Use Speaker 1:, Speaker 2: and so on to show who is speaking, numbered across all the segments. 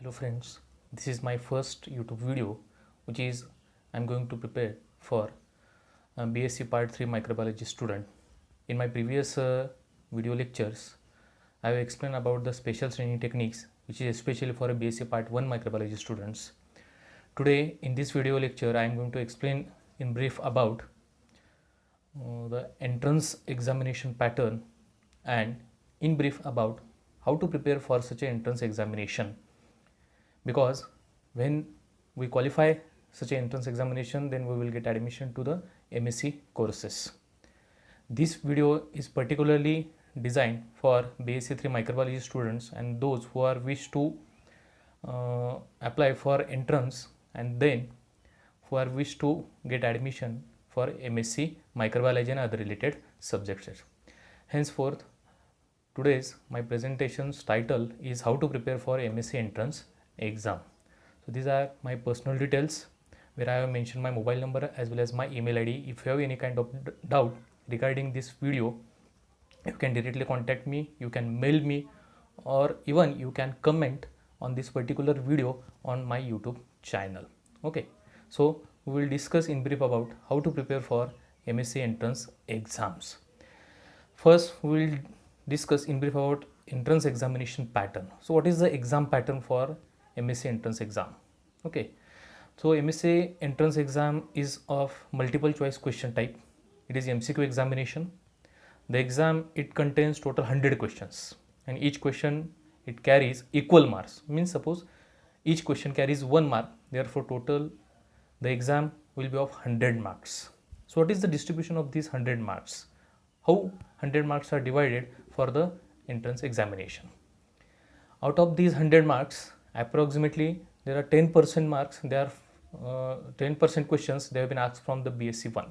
Speaker 1: Hello friends, this is my first YouTube video which is I'm going to prepare for BSc Part 3 Microbiology student. In my previous video lectures, I have explained about the special training techniques which is especially for a BSc Part 1 Microbiology students. Today in this video lecture I am going to explain in brief about the entrance examination pattern and in brief about how to prepare for such an entrance examination, because when we qualify such an entrance examination then we will get admission to the MSc courses. This video is particularly designed for BSc 3 microbiology students and those who are wish to apply for entrance and then who are wish to get admission for MSc microbiology and other related subjects. Henceforth, today's my presentation's title is how to prepare for MSc entrance exam. So these are my personal details where I have mentioned my mobile number as well as my email ID. If you have any kind of doubt regarding this video, you can directly contact me, you can mail me, or even you can comment on this particular video on my YouTube channel. Okay, so we will discuss in brief about how to prepare for MSc entrance exams. First, we will discuss in brief about entrance examination pattern. So what is the exam pattern for MSc entrance exam? Okay, so MSc entrance exam is of multiple choice question type. It is MCQ examination. The exam, it contains total 100 questions and each question it carries equal marks. Means suppose each question carries 1 mark, therefore total the exam will be of 100 marks. So what is the distribution of these 100 marks? How 100 marks are divided for the entrance examination? Out of these 100 marks, approximately there are 10% marks, there are 10% questions they have been asked from the BSc 1.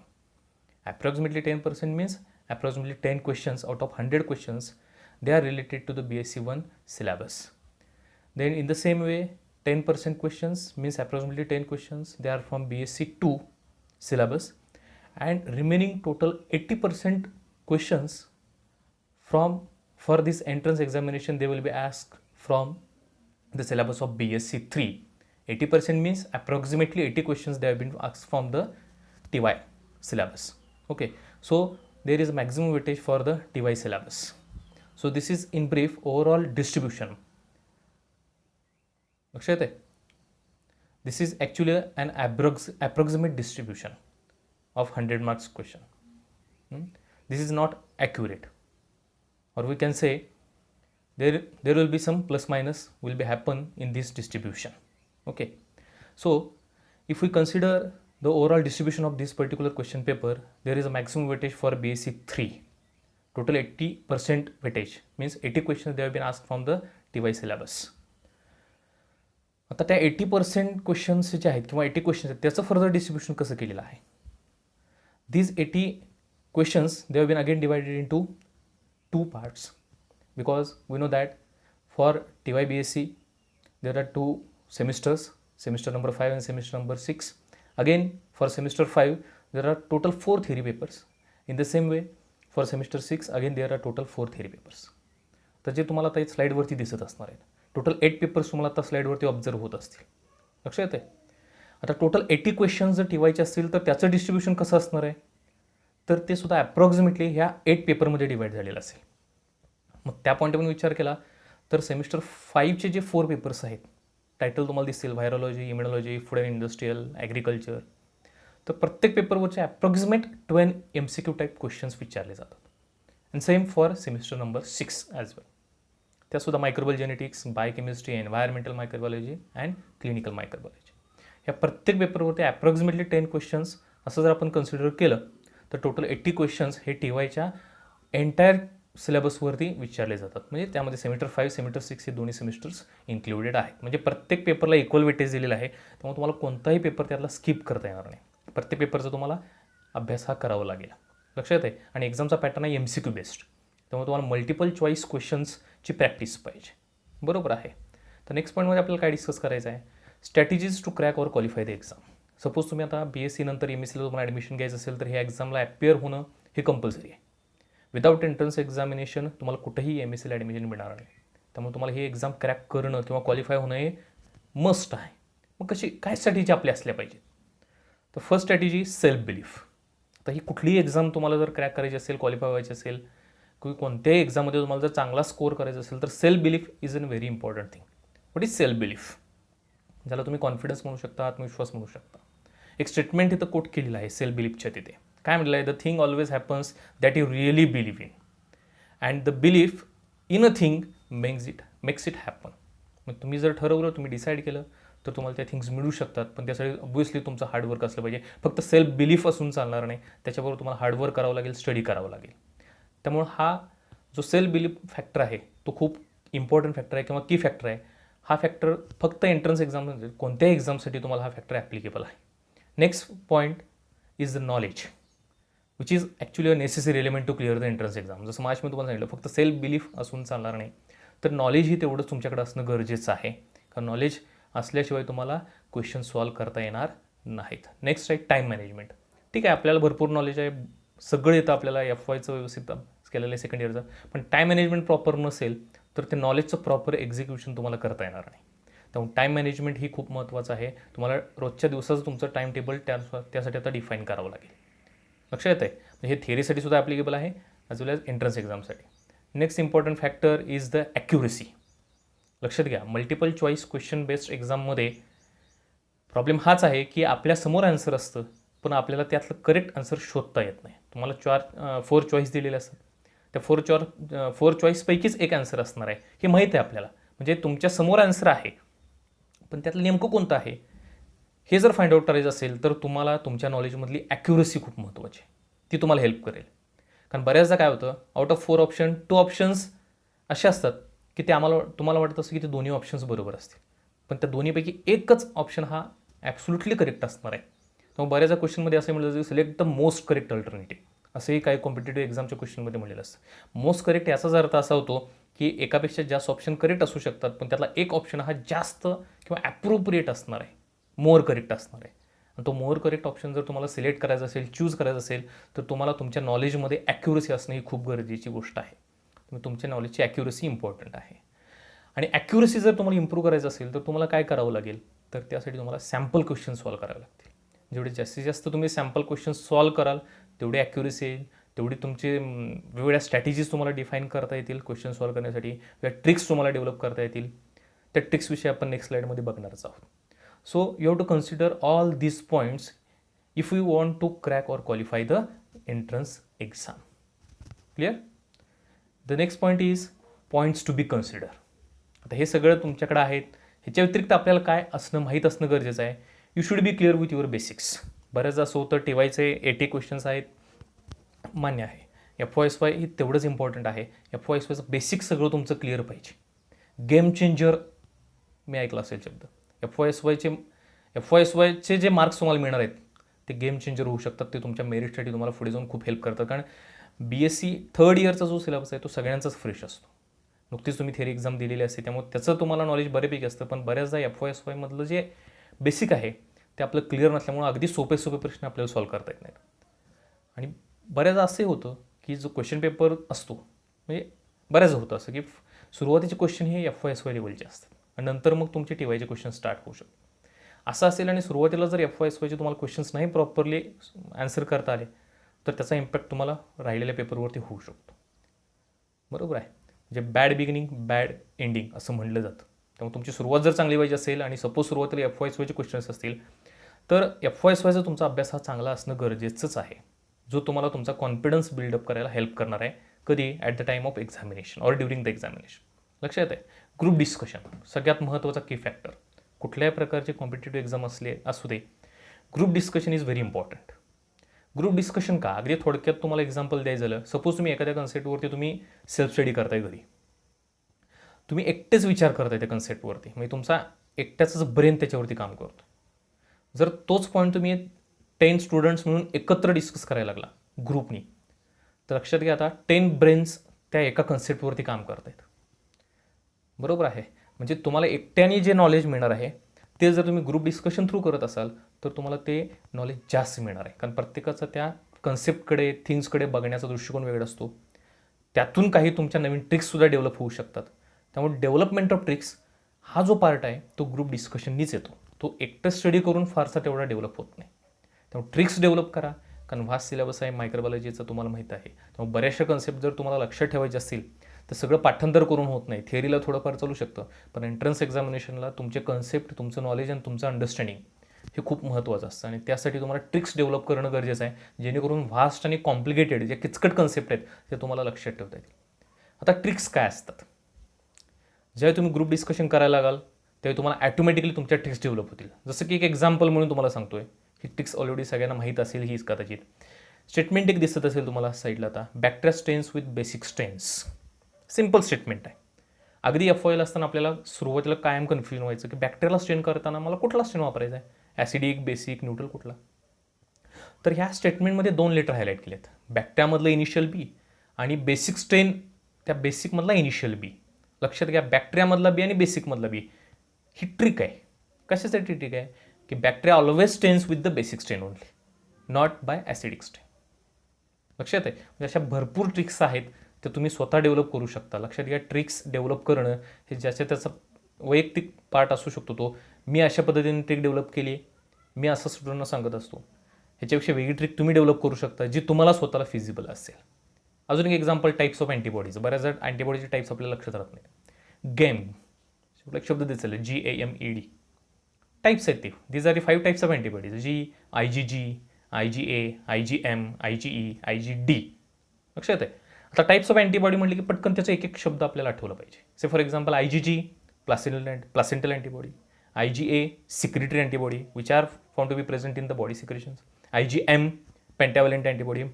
Speaker 1: Approximately 10% means approximately 10 questions out of 100 questions they are related to the BSc 1 syllabus. Then in the same way, 10% questions means approximately 10 questions they are from BSc 2 syllabus, and remaining total 80% questions for this entrance examination they will be asked from the syllabus of BSc 3. 80% means approximately 80 questions they have been asked from the TY syllabus. Okay, so there is a maximum weightage for the TY syllabus. So this is in brief overall distribution. This is actually an approximate distribution of 100 marks question. This is not accurate, or we can say there will be some plus minus will be happen in this distribution. Okay, so if we consider the overall distribution of this particular question paper, there is a maximum weightage for BSc 3. Total 80% weightage means 80 questions they have been asked from the TY syllabus. आता त्या 80% questions जे आहेत किंवा 80 questions आहेत त्याचं further distribution कसं केलेलं आहे? These 80 questions they have been again divided into two parts, because we know that for TY BSc there are two semesters, semester number 5 and semester number 6. Again for semester 5 there are total 4 theory papers. In the same way for semester 6 again there are total 4 theory papers. तर जे तुम्हाला आता स्लाईडवरती दिसत असणार आहेत total 8 papers तुम्हाला आता स्लाईडवरती observe होत असतील. लक्षात येते? आता टोटल 80 क्वेश्चन्स जर टीवायचे असतील तर त्याचं डिस्ट्रीब्युशन कसं असणार आहे, तर ते सुद्धा ॲप्रॉक्सिमेटली ह्या 8 पेपरमध्ये डिवाईड झालेलं असेल. मग त्या पॉईंटवरून विचार केला तर सेमिस्टर 5चे जे 4 पेपर्स आहेत, टायटल तुम्हाला दिसतील virology, immunology, food and industrial, agriculture, तर प्रत्येक पेपरवरचे ॲप्रॉक्सिमेट 12 MCQ टाईप क्वेश्चन्स विचारले जातात. And same for semester number 6 as well. त्यासुद्धा microbial genetics, biochemistry, environmental microbiology and clinical microbiology, ह्या प्रत्येक पेपरवरती ॲप्रॉक्सिमेटली 10 क्वेश्चन्स असं जर आपण कन्सिडर केलं तर टोटल 80 क्वेश्चन्स हे TYच्या एंटायर सिलेबसवरती विचारले जातात. म्हणजे त्यामध्ये सेमिस्टर 5, सेमिस्टर 6 हे दोन्ही सेमिस्टर्स इन्क्लुडेड आहेत. म्हणजे प्रत्येक पेपरला इक्वल वेटेज दिलेलं आहे, त्यामुळे तुम्हाला कोणताही पेपर त्यातला स्किप करता येणार नाही. प्रत्येक पेपरचा तुम्हाला अभ्यास हा करावा लागेल. लक्षात आहे? आणि एक्झामचा पॅटर्न आहे MCQ बेस्ड, त्यामुळे तुम्हाला मल्टिपल चॉईस क्वेश्चन्सची प्रॅक्टिस पाहिजे. बरोबर आहे? तर नेक्स्ट पॉईंटमध्ये आपल्याला काय डिस्कस करायचं आहे, स्ट्रॅटेजीज टू क्रॅक और क्वालिफाय द एक्झाम. सपोज तुम्ही आता BSc नंतर MScला तुम्हाला ॲडमिशन घ्यायचं असेल तर हे एक्झामला अपियर होणं हे कंपल्सरी आहे. विदाऊट एंट्रन्स एक्झामिनेशन तुम्हाला कुठेही MScला ॲडमिशन मिळणार नाही. त्यामुळे तुम्हाला हे एक्झाम क्रॅक करणं किंवा क्वालिफाय होणं हे मस्ट आहे. मग कशी काय स्ट्रॅटेजी आपली असल्या पाहिजे? तर फर्स्ट स्ट्रॅटेजी सेल्फ बिलीफ. आता ही कुठलीही एक्झाम तुम्हाला जर क्रॅक करायची असेल, क्वालिफाय व्हायची असेल, किंवा कोणत्याही एक्झाममध्ये तुम्हाला जर चांगला स्कोअर करायचा असेल तर self belief is an very important thing. What is self belief? ज्याला तुम्ही कॉन्फिडन्स म्हणू शकता, आत्मविश्वास म्हणू शकता. एक स्टेटमेंट इथं कोट केलेलं आहे सेल्फ बिलीफच्या तिथे. काय म्हटलं आहे? The thing always happens that you really believe in, and the belief in a thing makes it happen. मग तुम्ही जर ठरवलं, तुम्ही डिसाईड केलं, तर तुम्हाला त्या थिंग्स मिळू शकतात. पण त्यासाठी ऑब्व्हियसली तुमचं हार्डवर्क असलं पाहिजे. फक्त सेल्फ बिलीफ असून चालणार नाही, त्याच्याबरोबर तुम्हाला हार्डवर्क करावं लागेल, स्टडी करावं लागेल. त्यामुळं हा जो सेल्फ बिलीफ फॅक्टर आहे तो खूप इम्पॉर्टंट फॅक्टर आहे किंवा की फॅक्टर आहे. हा फॅक्टर फक्त एंट्रन्स एक्झाम, कोणत्याही एक्झामसाठी तुम्हाला हा फॅक्टर ॲप्लिकेबल आहे. Next point is the knowledge, which is actually a necessary element to clear the entrance exam. जसं मी तुम्हाला सांगितलं, फक्त सेल्फ बिलीफ असून चालणार नाही, तर नॉलेजही तेवढंच तुमच्याकडे असणं गरजेचं आहे. कारण नॉलेज असल्याशिवाय तुम्हाला क्वेश्चन सॉल्व्ह करता येणार नाहीत. नेक्स्ट आहे टाईम मॅनेजमेंट. ठीक आहे, आपल्याला भरपूर नॉलेज आहे, सगळं येतं आपल्याला, FYचं व्यवस्थित केलेलं आहे सेकंड इयरचं, पण टाईम मॅनेजमेंट प्रॉपर नसेल तर ते नॉलेजचं प्रॉपर एक्झिक्युशन तुम्हाला करता येणार नाही. त्यामुळे टाईम मॅनेजमेंट ही खूप महत्त्वाचं आहे. तुम्हाला रोजच्या दिवसाचं तुमचं टाईम टेबल त्यासाठी आता डिफाईन करावं लागेल. लक्षात येतं आहे? हे थिअरीसाठी सुद्धा ॲप्लिकेबल आहे ॲज वेल ॲज एंट्रन्स एक्झामसाठी. Next important factor is the accuracy. लक्षात घ्या, मल्टिपल चॉईस क्वेश्चन बेस्ड एक्झाममध्ये प्रॉब्लेम हाच आहे की आपल्यासमोर आन्सर असतं, पण आपल्याला त्यातलं करेक्ट आन्सर शोधता येत नाही. तुम्हाला 4 चॉईस दिलेले असतात, त्या 4 चॉईसपैकीच एक आन्सर असणार आहे हे माहीत आहे आपल्याला. म्हणजे तुमच्या समोर आन्सर आहे, पण त्यातलं नेमकं कोणतं आहे हे जर फाइंड आउट करायचं असेल तर तुम्हाला तुमच्या नॉलेजमधली ॲक्युरेसी खूप महत्त्वाची आहे. ती तुम्हाला हेल्प करेल. कारण बऱ्याचदा काय होतं, आउट ऑफ 4 ऑप्शन 2 ऑप्शन्स असे असतात की ते तुम्हाला वाटत असतं की ते दोन्ही ऑप्शन्स बरोबर असतील, पण त्या दोन्हीपैकी एकच ऑप्शन हा ॲब्सोल्युटली करेक्ट असणार आहे. त्यामुळे बऱ्याचदा क्वेश्चनमध्ये असं म्हटलं जातं, select the most correct alternative. असंही काही कॉम्पिटेटिव्ह एक्झामच्या क्वेश्चनमध्ये म्हटलेलं असतं. मोस्ट करेक्ट याचाच अर्थ असा होतो की एकापेक्षा जास्त ऑप्शन करेक्ट असू शकतात, पण त्यातला एक ऑप्शन हा जास्त किंवा ॲप्रोप्रिएट असणार आहे, मोर करेक्ट असणार आहे. आणि तो मोर करेक्ट ऑप्शन जर तुम्हाला सिलेक्ट करायचा असेल, चूज करायचा असेल, तर तुम्हाला तुमच्या नॉलेजमध्ये ॲक्युरेसी असणं ही खूप गरजेची गोष्ट आहे. तुमच्या नॉलेजची ॲक्युरेसी इम्पॉर्टंट आहे. आणि ॲक्युरेसी जर तुम्हाला इम्प्रूव्ह करायचं असेल तर तुम्हाला काय करावं लागेल, तर त्यासाठी तुम्हाला सॅम्पल क्वेश्चन सॉल्व्ह करावे लागतील. जेवढे जास्तीत जास्त तुम्ही सॅम्पल क्वेश्चन सॉल्व्ह कराल तेवढी ॲक्युरेसी येईल, तेवढी तुमचे वेगवेगळ्या स्ट्रॅटेजीज तुम्हाला डिफाईन करता येतील क्वेश्चन सॉल्व्ह करण्यासाठी, किंवा ट्रिक्स तुम्हाला डेव्हलप करता येतील. त्या ट्रिक्सविषयी आपण नेक्स्ट स्लाईडमध्ये बघणारच आहोत. So you have to consider all these points if you want to crack or qualify the entrance exam. Clear? The next point is points to be consider. आता हे सगळं तुमच्याकडे आहेत, ह्याच्या व्यतिरिक्त आपल्याला काय असणं माहीत असणं गरजेचं आहे. You should be clear with your basics. बऱ्याचदा असं होतं TYचे 80 क्वेश्चन्स आहेत, मान्य आहे. FYSY ही तेवढंच इम्पॉर्टंट आहे. FYSYचं बेसिक सगळं तुमचं क्लिअर पाहिजे. गेम चेंजर मी ऐकलं असेल शब्द. FYSYचे जे मार्क्स तुम्हाला मिळणार आहेत ते गेम चेंजर होऊ शकतात. ते तुमच्या मेरिटसाठी तुम्हाला पुढे जाऊन खूप हेल्प करतात. कारण BSc थर्ड इयरचा जो सिलेबस आहे तो सगळ्यांचाच फ्रेश असतो. नुकतीच तुम्ही थिअरी एक्झाम दिलेली असते, त्यामुळे त्याचं तुम्हाला नॉलेज बऱ्यापैकी असतं. पण बऱ्याचदा FYSY मधलं जे बेसिक आहे ते आपलं क्लिअर नसल्यामुळे अगदी सोपे प्रश्न आपल्याला सॉल्व्ह करता येत नाहीत. आणि बऱ्याचदा असंही होतं की जो क्वेश्चन पेपर असतो, म्हणजे बऱ्याचदा होतं असं की सुरुवातीचे क्वेश्चन हे FYSY लेवलचे असतात आणि नंतर मग तुमचे TYचे क्वेश्चन स्टार्ट होऊ शकतात. असं असेल आणि सुरुवातीला जर FYSYचे तुम्हाला क्वेश्चन्स नाही प्रॉपरली आन्सर करता आले तर त्याचा इम्पॅक्ट तुम्हाला राहिलेल्या पेपरवरती होऊ शकतो. बरोबर आहे? म्हणजे बॅड बिगिनिंग बॅड एंडिंग असं म्हटलं जातं. त्यामुळे तुमची सुरुवात जर चांगली व्हायची असेल आणि सपोज सुरुवातीला FYSYचे क्वेश्चन्स असतील तर FYSYचा तुमचा अभ्यास हा चांगला असणं गरजेचंच आहे, जो तुम्हाला तुमचा कॉन्फिडन्स बिल्डअप करायला हेल्प करणार आहे. कधी? At the time of examination or during the examination. लक्षात आहे? ग्रुप डिस्कशन सगळ्यात महत्त्वाचा की फॅक्टर. कुठल्याही प्रकारचे कॉम्पिटेटिव्ह एक्झाम असू दे, group discussion is very important. Group discussion का? अगदी थोडक्यात तुम्हाला एक्झाम्पल द्यायचं झालं, सपोज तुम्ही एखाद्या कन्सेप्टवरती तुम्ही सेल्फ स्टडी करताय घरी, तुम्ही एकटेच विचार करताय त्या कन्सेप्टवरती, म्हणजे तुमचा एकट्याचाच ब्रेन त्याच्यावरती काम करतो. जर तोच पॉईंट तुम्ही 10 स्टुडंट्स म्हणून एकत्र डिस्कस करायला लागला ग्रुपनी, तर लक्षात घ्या आता 10 ब्रेन्स त्या एका कन्सेप्टवरती काम करत आहेत. बरोबर आहे? म्हणजे तुम्हाला एकट्याने जे नॉलेज मिळणार आहे ते जर तुम्ही ग्रुप डिस्कशन थ्रू करत असाल तर तुम्हाला ते नॉलेज जास्त मिळणार आहे. कारण प्रत्येकाचा त्या कन्सेप्टकडे, थिंग्सकडे बघण्याचा दृष्टिकोन वेगळा असतो. त्यातून काही तुमच्या नवीन ट्रिक्ससुद्धा डेव्हलप होऊ शकतात. त्यामुळे डेव्हलपमेंट ऑफ ट्रिक्स हा जो पार्ट आहे तो ग्रुप डिस्कशननीच येतो. तो एकटं स्टडी करून फारसा तेवढा डेव्हलप होत नाही. त्यामुळे ट्रिक्स डेव्हलप करा, कारण व्हास्ट सिलेबस आहे मायक्रोबायोलॉजीचं, तुम्हाला माहीत आहे. त्यामुळे बऱ्याचशा कन्सेप्ट जर तुम्हाला लक्षात ठेवायचे असतील तर सगळं पाठांतर करून होत नाही. थिअरीला थोडंफार चालू शकतं, पण एंट्रन्स एक्झामिनेशनला तुमचे कन्सेप्ट, तुमचं नॉलेज आणि तुमचं अंडरस्टँडिंग हे खूप महत्त्वाचं असतं. आणि त्यासाठी तुम्हाला ट्रिक्स डेव्हलप करणं गरजेचं आहे, जेणेकरून व्हास्ट आणि कॉम्प्लिकेटेड जे किचकट कन्सेप्ट आहेत ते तुम्हाला लक्षात ठेवता येतील. आता ट्रिक्स काय असतात? जेव्हा तुम्ही ग्रुप डिस्कशन करायला लागाल तेव्हा तुम्हाला ॲटोमॅटिकली तुमच्या ट्रिक्स डेव्हलप होतील. जसं की एक एक्झाम्पल म्हणून तुम्हाला सांगतोय, ही ट्रिक्स ऑलरेडी सगळ्यांना माहीत असेल हीच कदाचित. स्टेटमेंट एक दिसत असेल तुम्हाला साईडला, आता bacteria strains with basic strains. Simple statement आहे. अगदी FOL असताना आपल्याला सुरुवातीला कायम कन्फ्युजन व्हायचं की बॅक्टेरियाला स्ट्रेन करताना मला कुठला स्ट्रेन वापरायचा आहे, ॲसिडिक, बेसिक, न्यूट्रल कुठला. तर ह्या स्टेटमेंटमध्ये 2 लेटर हायलाईट केले आहेत, बॅक्टेरियामधलं इनिशियल बी आणि बेसिक स्ट्रेन त्या बेसिकमधला इनिशियल बी. लक्षात घ्या, बॅक्टेरियामधला बी आणि बेसिकमधला बी ही ट्रिक आहे. कशासाठी ट्रिक आहे? की bacteria always strains with the basic strain only, not by acidic strain. लक्षात आहे? म्हणजे अशा भरपूर ट्रिक्स आहेत ते तुम्ही स्वतः डेव्हलप करू शकता. लक्षात घ्या, ट्रिक्स डेव्हलप करणं हे ज्याच्या त्याचा वैयक्तिक पार्ट असू शकतो. तो मी अशा पद्धतीने ट्रिक डेव्हलप केली, मी असं स्टुडंटना सांगत असतो. ह्याच्यापेक्षा वेगळी ट्रिक तुम्ही डेव्हलप करू शकता जी तुम्हाला स्वतःला फिजिबल असेल. अजून एक एक्झाम्पल, टाईप्स ऑफ अँटीबॉडीज. बऱ्याच अँटीबॉडीचे टाईप्स आपल्याला लक्षात राहत नाही. गेम, एक शब्द दिसेल, GAMED. टाईप्स आहेत ते. These are the 5 types of antibodies. IgG, IgA, IgM, IgE, IgD. लक्षात आहे? आता टाईप्स ऑफ अँटीबॉडी म्हटलं की पटकन त्याचा एक एक शब्द आपल्याला आठवला पाहिजे. Say for example IgG, placental antibody. IgA, secretory antibody which are found to be present in the body secretions. IgM, pentavalent antibody,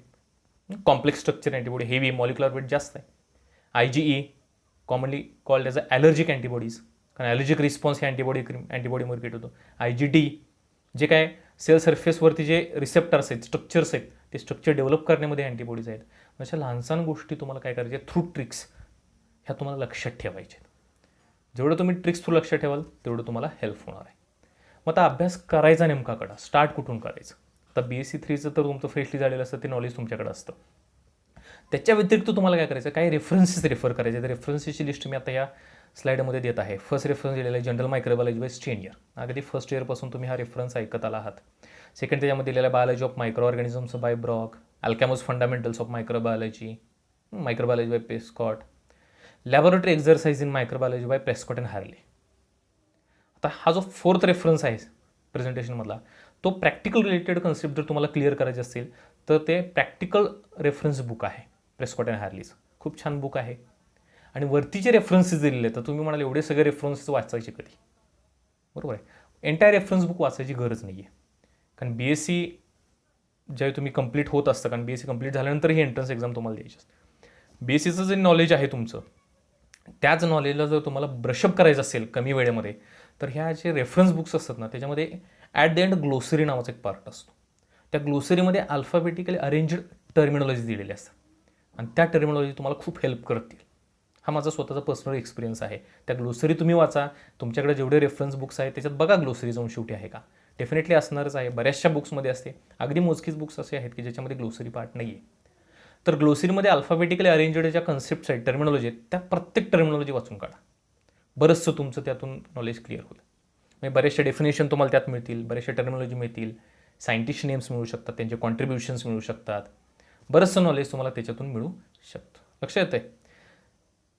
Speaker 1: complex structure antibody, heavy molecular weight जास्त आहे. IgE, commonly called as a allergic antibodies, कारण allergic response हे अँटीबॉडीवर create होतो. IgD, जे काय sale सर्फेसवरती जे receptors आहेत, स्ट्रक्चर्स आहेत, ते स्ट्रक्चर डेव्हलप करण्यामध्ये अँटीबॉडीज आहेत. अशा लहानसहान गोष्टी तुम्हाला काय करायच्या, थ्रू ट्रिक्स ह्या तुम्हाला लक्षात ठेवायच्या. जेवढं तुम्ही ट्रिक्स थ्रू लक्षात ठेवाल तेवढं तुम्हाला हेल्प होणार आहे. मग आता अभ्यास करायचा नेमका कडा, स्टार्ट कुठून करायचं? आता BSc 3चं तर तुमचं फ्रेशली झालेलं असतं, ते नॉलेज तुमच्याकडे असतं. त्याच्या व्यतिरिक्त तुम्हाला काय करायचं, काही रेफरन्सेस रेफर करायचे. तर रेफरन्सेसची लिस्ट मी आता या स्लाईडमध्ये देत आहे. फर्स्ट रेफरन्स दिलेला आहे जनरल मायक्रोबायोलॉजी बाय स्टेनियर. अगदी फर्स्ट इयरपासून तुम्ही हा रेफरन्स ऐकत आला आहात. सेकंड त्याच्यामध्ये दिलेला biology of micro organisms by Brock, Alcamo's fundamentals of microbiology by Prescott, laboratory exercise in microbiology by Prescott and Harley. आता हा जो फोर्थ रेफरन्स आहे प्रेझेंटेशनमधला, तो प्रॅक्टिकल रिलेटेड कन्सेप्ट जर तुम्हाला क्लिअर करायचे असतील तर ते प्रॅक्टिकल रेफरन्स बुक आहे प्रेस्कॉट अँड हार्लीचं. खूप छान बुक आहे. आणि वरती जे रेफरन्सेस दिलेले आहेत तर तुम्ही म्हणाल एवढे सगळे रेफरन्सेस वाचायचे कधी? बरोबर आहे, एंटायर रेफरन्स बुक वाचायची गरज नाही आहे. कारण BSc ज्यावेळी तुम्ही कंप्लीट होत असतं, कारण BSc कंप्लीट झाल्यानंतर ही एंट्रन्स एक्झाम तुम्हाला द्यायची असते. BScचं जे नॉलेज आहे तुमचं, त्याच नॉलेजला जर तुम्हाला ब्रशअप करायचं असेल कमी वेळेमध्ये, तर ह्या जे रेफरन्स बुक्स असतात ना, त्याच्यामध्ये ॲट द एंड ग्लोसरी नावाचा एक पार्ट असतो. त्या ग्लोसरीमध्ये अल्फाबेटिकली अरेंज्ड टर्मिनॉलॉजी दिलेली असतात आणि त्या टर्मिनॉलॉजी तुम्हाला खूप हेल्प करतील. हा माझा स्वतःचा पर्सनल एक्सपिरियन्स आहे. त्या ग्लोसरी तुम्ही वाचा. तुमच्याकडे जेवढे रेफरन्स बुक्स आहेत त्याच्यात बघा ग्लोसरी जाऊन शेवटी आहे का. डेफिनेटली असणारच आहे, बऱ्याचशा बुक्समध्ये असते. अगदी मोजकीच बुक्स असे आहेत की ज्याच्यामध्ये ग्लोसरी पार्ट नाही आहे. तर ग्लोसरीमध्ये अल्फाबेटिकली अरेंज्ड ज्या कन्सेप्ट्स आहेत, टर्मिनॉलॉजी आहेत, त्या प्रत्येक टर्मिनॉलॉजी वाचून काढा. बरंचसं तुमचं त्यातून नॉलेज क्लिअर होईल. म्हणजे बरेचसे डेफिनेशन तुम्हाला त्यात मिळतील, बरेचसे टर्मिनॉलॉजी मिळतील, सायंटिस्ट नेम्स मिळू शकतात, त्यांचे कॉन्ट्रीब्युशन्स मिळू शकतात. बरंचसं नॉलेज तुम्हाला त्याच्यातून मिळू शकतं. लक्षात येतं आहे?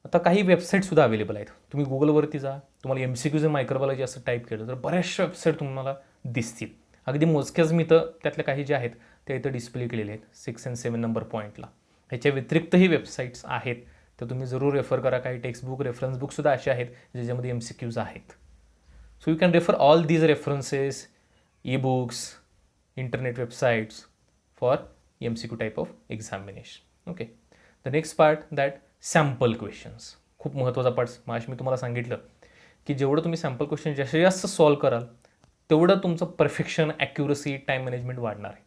Speaker 1: आता काही वेबसाईटसुद्धा अवेलेबल आहेत. तुम्ही गुगलवरती जा, तुम्हाला MCQs इन मायक्रोबायोलॉजी असं टाईप केलं तर बऱ्याचशा वेबसाईट तुम्हाला दिसतील. अगदी मोजक्याच मी तर त्यातल्या काही ज्या आहेत त्या इथं डिस्प्ले केलेले आहेत 6 आणि 7 नंबर पॉईंटला. ह्याच्या व्यतिरिक्तही वेबसाईट्स आहेत, तर तुम्ही जरूर रेफर करा. काही टेक्स्टबुक, रेफरन्स बुकसुद्धा असे आहेत ज्याच्यामध्ये MCQs आहेत. So you can refer all these references, e-books, internet websites for MCQ type of examination. Okay, the next part that sample questions. खूप महत्त्वाचा पार्ट. माशी मी तुम्हाला सांगितलं की जेवढं तुम्ही सॅम्पल क्वेश्चन जास्तीत जास्त सॉल्व कराल तेवढं तुमचं परफेक्शन, ॲक्युरसी, टाईम मॅनेजमेंट वाढणार आहे.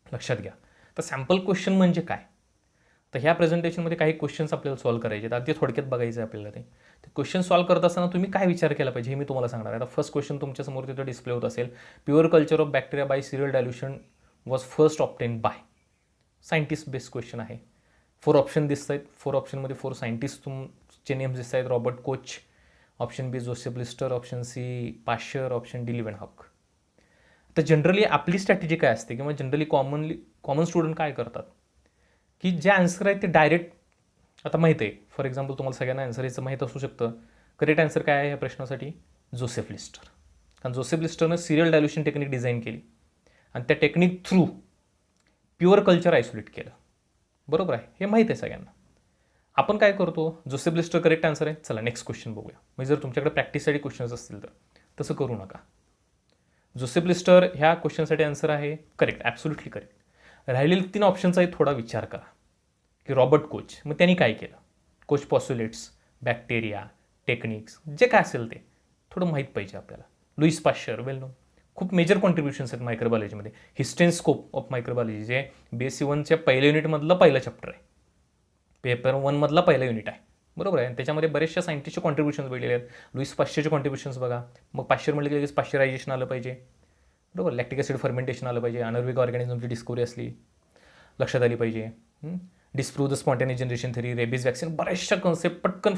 Speaker 1: लक्षात घ्या. तर सॅम्पल क्वेश्चन म्हणजे काय? तर ह्या प्रेझेंटेशनमध्ये काही क्वेश्चन्स आपल्याला सॉल्व करायचे आहेत. अगदी थोडक्यात बघायचं आहे आपल्याला. ते क्वेश्चन सॉल्व करत असताना तुम्ही काय विचार केला पाहिजे हे मी तुम्हाला सांगणार आहे. आता फर्स्ट क्वेश्चन तुमच्यासमोर तिथं डिस्प्ले होत असेल. Pure culture of bacteria by serial dilution was first obtain by. Scientist based question आहे. 4 ऑप्शन दिसत आहेत. 4 ऑप्शनमध्ये 4 सायंटिस्ट तुमचे नेम्स दिसत आहेत. Robert Koch, option B Joseph Lister, option C Pasteur, option D Leeuwenhoek. तर जनरली आपली स्ट्रॅटेजी काय असते किंवा जनरली कॉमन स्टुडंट काय करतात की जे आन्सर आहे ते डायरेक्ट आता माहीत आहे. फॉर एक्झाम्पल तुम्हाला सगळ्यांना आन्सर याचं माहीत असू शकतं. करेक्ट आन्सर काय आहे या प्रश्नासाठी? Joseph Lister. कारण जोसेफ लिस्टरनं सिरियल डायल्युशन टेक्निक डिझाईन केली आणि त्या technique through pure culture isolate केलं. बरोबर आहे, हे माहीत आहे सगळ्यांना. आपण काय करतो, जोसेफ लिस्टर करेक्ट आन्सर आहे, चला नेक्स्ट क्वेश्चन बघूया. म्हणजे जर तुमच्याकडे प्रॅक्टिससाठी क्वेश्चन्स असतील तर तसं करू नका. जोसेफ लिस्टर ह्या क्वेश्चनसाठी आन्सर आहे करेक्ट, ॲब्सोल्युटली करेक्ट. राहिलेले 3 ऑप्शनचाही थोडा विचार करा की रॉबर्ट कोच, मग त्यांनी काय केलं? कोच पॉस्युलेट्स, बॅक्टेरिया, टेक्निक्स, जे काय असेल ते थोडं माहीत पाहिजे आपल्याला. लुईस पाश्चर, वेल नो, खूप मेजर कॉन्ट्रीब्युशन्स आहेत मायक्रोबायोलॉजीमध्ये. हिस्टेन्स्कोप ऑफ मायक्रोबायोलॉजी जे BSc 1च्या पहिल्या युनिटमधलं पहिलं चॅप्टर आहे, पेपर 1मधला पहिला युनिट आहे. बरोबर आहे. त्याच्यामध्ये बरेचशा सायंटिस्टचे कॉन्ट्रीब्युशन्स वेगळे आहेत. लुईस पाश्चरचे कॉन्ट्रीब्युशन्स बघा. मग पाश्चर म्हटलं की लगेच पाश्चरायझेशन आलं पाहिजे. बरोबर, लॅक्टिक ॲसिड फर्मेंटेशन आलं पाहिजे, अनर्विक ऑर्गॅनिझमची डिस्कवरी असली लक्षात आली पाहिजे. Disprove the spontaneous generation theory, rabies vaccine, बऱ्याचशा कन्सेप्ट पटकन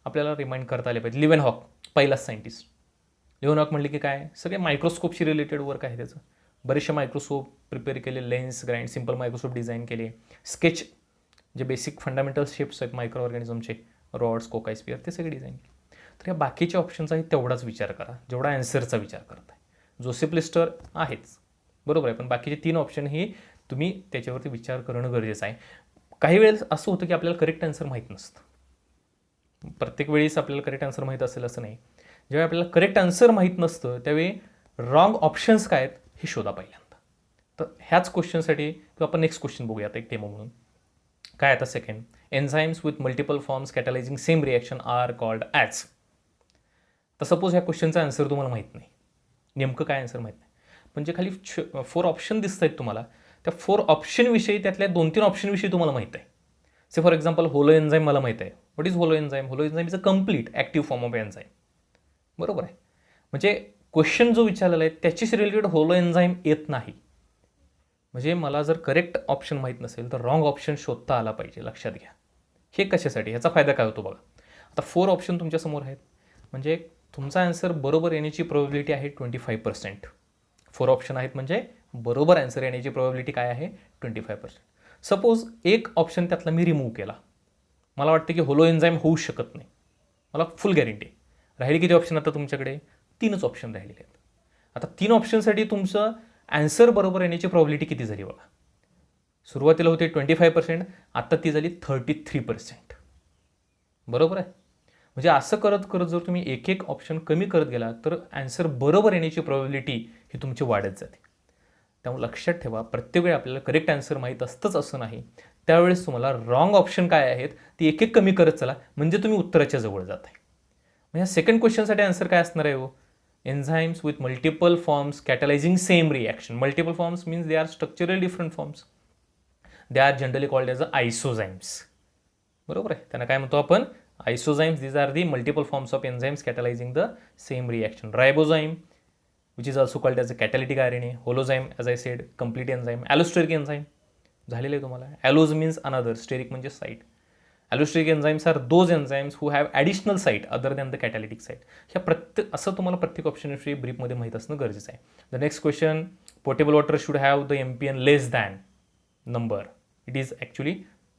Speaker 1: आपल्याला रिमाइंड करता आले पाहिजे. लिव्हनहॉक पहिलाच सायंटिस्ट. लिव्हनहॉक म्हटले की काय, सगळे मायक्रोस्कोपशी रिलेटेड वर्क आहे त्याचं. बरेचसे मायक्रोस्कोप प्रिपेअर केले, lens, grind, simple microscope design केले, स्केच जे बेसिक फंडामेंटल शेप्स आहेत मायक्रो ऑर्गॅनिझमचे, रॉड्स, कोकायस्पियर, ते सगळे डिझाईन केले. तर या बाकीच्या ऑप्शनचाही तेवढाच विचार करा जेवढा ॲन्सरचा विचार करताय. जोसेफ लिस्टर आहेच, बरोबर आहे, पण बाकीचे 3 ऑप्शन ही तुम्ही त्याच्यावरती विचार करणं गरजेचं आहे. काही वेळेस असं होतं की आपल्याला करेक्ट आन्सर माहीत नसतं. प्रत्येक वेळेस आपल्याला करेक्ट आन्सर माहीत असेल असं नाही. जेव्हा आपल्याला करेक्ट आन्सर माहीत नसतं त्यावेळी रॉंग ऑप्शन्स काय आहेत हे शोधा पहिल्यांदा. तर ह्याच क्वेश्चनसाठी आपण नेक्स्ट क्वेश्चन बघूया आता एक डेमो म्हणून. काय आता second, enzymes with multiple forms catalysing same reaction are called as. तर सपोज ह्या क्वेश्चनचा आन्सर तुम्हाला माहीत नाही, नेमकं काय आन्सर माहीत नाही, पण जे खाली 4 ऑप्शन दिसत आहेत तुम्हाला, त्या 4 ऑप्शनविषयी त्यातल्या 2-3 ऑप्शनविषयी तुम्हाला माहीत आहे. Say for example holo enzyme मला माहीत आहे. What is holo enzyme? Holo enzyme is a complete active form of enzyme. बरोबर आहे. म्हणजे क्वेश्चन जो विचारलेला आहे त्याचीच रिलेटेड होलो एन्झाईम येत नाही. म्हणजे मला जर करेक्ट ऑप्शन माहीत नसेल तर रॉंग ऑप्शन शोधता आला पाहिजे, लक्षात घ्या. हे कशासाठी, ह्याचा फायदा काय होतो बघा. आता 4 ऑप्शन तुमच्यासमोर आहेत, म्हणजे तुमचा आन्सर बरोबर येण्याची प्रोबॅबिलिटी आहे 25%. 4 ऑप्शन आहेत म्हणजे बरोबर आन्सर येण्याची प्रोबॅबिलिटी काय आहे? 25%. सपोज एक ऑप्शन त्यातला मी रिमूव्ह केला, मला वाटतं की होलो एन्झाईम होऊ शकत नाही, मला फुल गॅरंटी. राहिले किती ऑप्शन आता तुमच्याकडे? 3च ऑप्शन राहिलेले आहेत. आता 3 ऑप्शनसाठी तुमचं आन्सर बरोबर येण्याची प्रोबॅबिलिटी किती झाली बघा. सुरुवातीला होते 25%, आता ती झाली 33%. बरोबर आहे. म्हणजे असं करत करत जर तुम्ही एक एक ऑप्शन कमी करत गेला तर आन्सर बरोबर येण्याची प्रोबॅबिलिटी ही तुमची वाढत जाते. त्यामुळे लक्षात ठेवा, प्रत्येक वेळी आपल्याला करेक्ट आन्सर माहीत असतंच असं नाही. त्यावेळेस तुम्हाला रॉंग ऑप्शन काय आहेत ती एक एक कमी करत चला, म्हणजे तुम्ही उत्तराच्या जवळ जात आहे. मग ह्या सेकंड क्वेश्चनसाठी आन्सर काय असणार आहे हो? Enzymes with multiple forms catalysing same reaction. Multiple forms means they are structural different forms. They are generally called as a isozymes. बरोबर आहे, त्यांना काय म्हणतो आपण? Isozymes. These are the multiple forms of enzymes catalysing the same reaction. Ribozyme which is also called as a catalytic RNA. Holozyme, as I said, complete enzyme. Allosteric enzyme झालेलं आहे तुम्हाला. Allos means another, steric म्हणजे site. Allosteric enzymes are those enzymes who have additional site other than the catalytic site. ह्या असं तुम्हाला प्रत्येक ऑप्शनविषयी ब्रीफमध्ये माहीत असणं गरजेचं आहे. The next question, potable water should have the MPN less than number. It is actually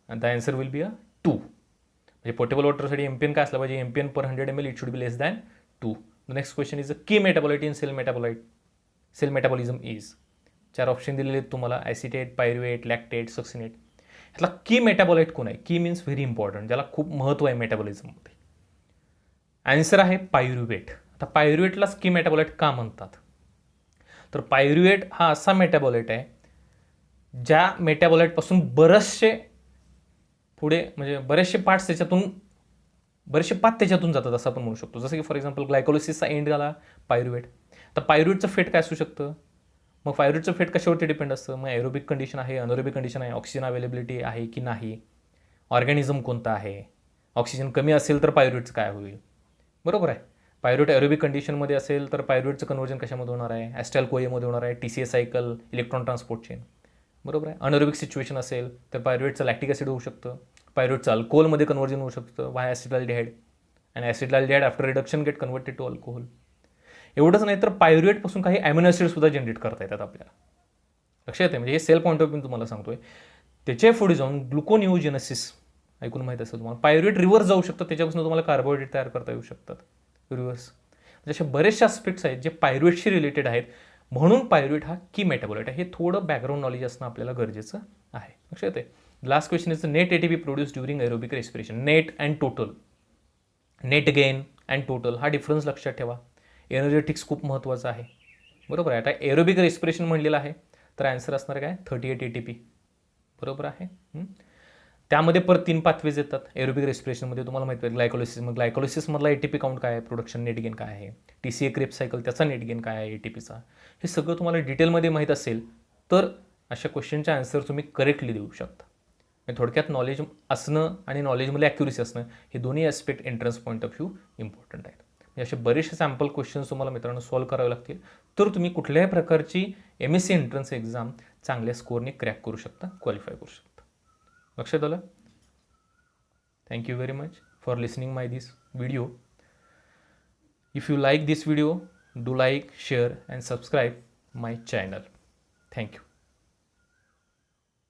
Speaker 1: the answer will be a 2. म्हणजे potable वॉटरसाठी MPN काय असलं पाहिजे? MPN per 100 ml it should be less than 2. The next question is a key metabolite in cell metabolite. Cell metabolism is. 4 option दिलेले आहेत तुम्हाला, acetate, pyruvate, lactate, succinate. ह्यातला की मेटाबॉलाइट कोण आहे? की मीन्स व्हेरी इम्पॉर्टंट, ज्याला खूप महत्त्व आहे मेटाबॉलिझममध्ये. आन्सर आहे पायरुवेट. आता पायरुवेटलाच की मेटाबॉलाइट का म्हणतात? तर पायरुवेट हा असा मेटाबॉलाइट आहे ज्या मेटाबॉलाइटपासून बरेचसे पुढे म्हणजे बरेचसे पार्ट्स त्याच्यातून जातात असं आपण म्हणू शकतो. जसं की फॉर एक्झाम्पल ग्लायकोलिसिसचा एंड झाला पायरुवेट. तर पायरुवेटचं फेट काय असू शकतं? मग पायरुवेटचं फेट कशावरती डिपेंड असतं? मग एरोबिक कंडिशन आहे, अनएरोबिक कंडिशन आहे, ऑक्सिजन अवेलेबिलिटी आहे की नाही, ऑर्गॅनिझम कोणता आहे, ऑक्सिजन कमी असेल तर पायरुवेटचं काय होईल. बरोबर आहे. पायरुवेट एरोबिक कंडिशनमध्ये असेल तर पायरुवेटचं कन्वर्जन कशामध्ये होणार आहे? ॲस्टॅल कोएमध्ये होणार आहे, TCA cycle, electron transport chain. बरोबर आहे. अनएरोबिक सिच्युएशन असेल तर पायरुवेटचं लॅक्टिक ॲसिड होऊ शकतं, पायरुवेटचं अल्कोहोलमध्ये कन्वर्जन होऊ शकतं, via acetaldehyde, and acetaldehyde after reduction get converted to alcohol. एवढंच नाही तर पायरुवेटपासून काही ॲमिनो ॲसिडसुद्धा जनरेट करता येतात आपल्याला. लक्षात येते, म्हणजे हे सेल पॉईंट ऑफ व्ह्यू तुम्हाला सांगतोय. त्याच्या पुढे जाऊन ग्लुकोनिओजेनेसिस ऐकून माहीत असेल तुम्हाला. पायरुवेट रिव्हर्स जाऊ शकतं, त्याच्यापासून तुम्हाला कार्बोहायड्रेट तयार करता येऊ शकतात रिव्हर्स. म्हणजे असे बरेचसे आस्पेक्ट्स आहेत जे पायरुवेटशी रिलेटेड आहेत. म्हणून पायरुवेट हा की मेटाबोलाइट आहे. हे थोडं बॅकग्राऊंड नॉलेज असणं आपल्याला गरजेचं आहे. लक्षात येते. Last question is the net ATP produce during aerobic respiration. Net and total, net gain and total हा डिफरन्स लक्षात ठेवा. एनर्जेटिक्स खूप महत्त्वाचं आहे, बरोबर आहे. आता एरोबिक रेस्पिरेशन म्हणलेलं आहे तर आन्सर असणार काय 38 ATP, बरोबर आहे. त्यामध्ये परत 3 पाथवेज येतात एरोबिक रेस्पिरेशनमध्ये. तुम्हाला माहिती आहे ग्लायकोलिसिस, मग ग्लायकोलिसिसमधला ATP काउंट काय आहे, प्रोडक्शन नेट गेन काय आहे, TCA क्रेब सायकल त्याचा नेट गेन काय आहे ATPचा, हे सगळं तुम्हाला डिटेलमध्ये माहीत असेल तर अशा क्वेश्चनचे आन्सर तुम्ही करेक्टली देऊ शकता. थोडक्यात नॉलेज असणं आणि नॉलेजमध्ये ॲक्युरेसी असणं हे दोन्ही aspect entrance point of view important आहेत. म्हणजे असे बरेचसे सॅम्पल क्वेश्चन्स तुम्हाला मित्रांनो सॉल्व्ह करावे लागतील तर तुम्ही कुठल्याही प्रकारची MSc एंट्रन्स एक्झाम चांगल्या स्कोअरने क्रॅक करू शकता, क्वालिफाय करू शकता. लक्षात आलं. Thank you very much for listening my this video. If you like this video, do like, share and subscribe my channel. Thank you.